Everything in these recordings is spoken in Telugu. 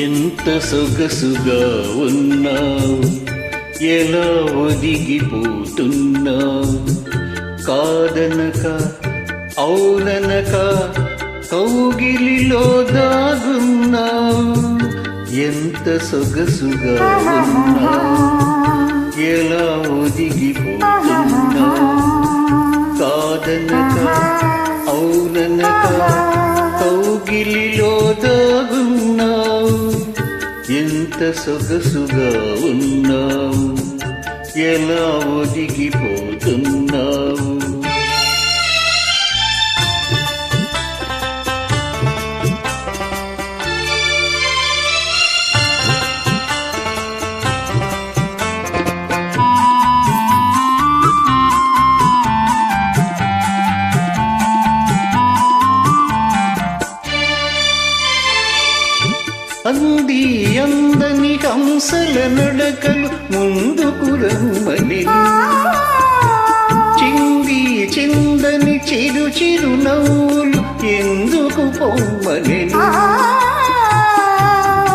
ఎంత సొగసుగా ఉన్నావు, ఎలా ఒదిగిపోతున్నావు, కాదనక అవుననక కౌగిలిలో దాగున్నావు. ఎంత సొగసుగా ఉన్నావు, ఎలా ఒదిగిపోతున్నావు, కాదనక అవుననక కౌగిలిలో దాగున్నావు. ఎంత సొగసుగా ఉన్నావు, ఎలా ఒదిగిపోతున్నావు. అంది అందని హంసల నడకలు ముందుకు రమ్మని, చింది చిందని చిరు చిరు నవ్వులు ఎందుకు పొమ్మని.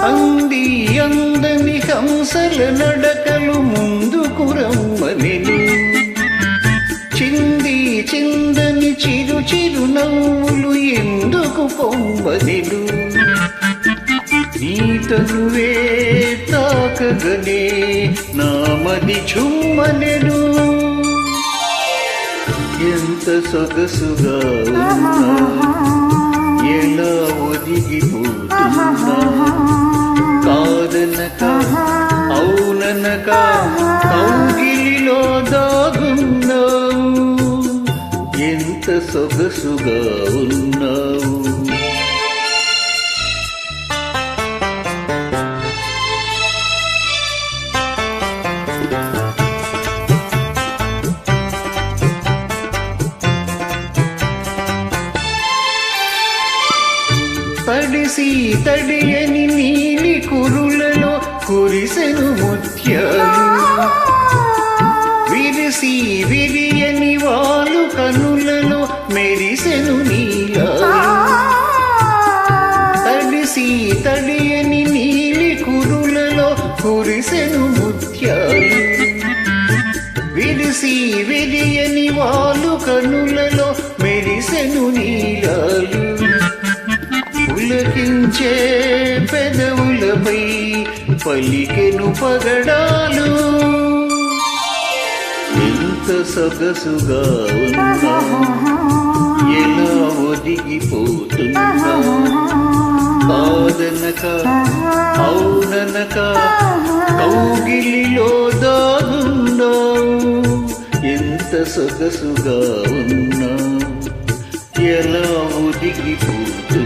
అంది అందని హంసల నడకలు ముందుకు రమ్మని, చింది చిందని చిరు చిరు నవ్వులు ఎందుకు పొమ్మని. నీ తనువే తాకగనే నామది చుమ్మనెను. ఎంత సొగసుగా ఉన్నా, ఎలా ఒదిగిపోతున్నా, కాదనక అవుననక కౌగిలిలో దాగున్నావు. ఎంత సొగసుగా ఉన్నావు. తడిసి తడియని నీలి కురులలో కురిసెను ముత్యాలు, విరిసి విరియని వాలు కనులలో మెరిసెను నీలాలు. తడిసి తడియని నీలి కురులలో కురిసెను ముత్యాలు, విరిసి విరియని వాలు కనులలో మెరిసెను నీలాలు. పులకించే పెదవులపై పలికెను పగడాలు. ఎంత సొగసుగా ఉన్నా, ఎలా ఒదిగిపోతున్నా, కాదనక అవుననక కౌగిలిలో దాగున్నావు. ఎంత సొగసుగా ఉన్నా, ఎలా ఒదిగిపోతున్నా,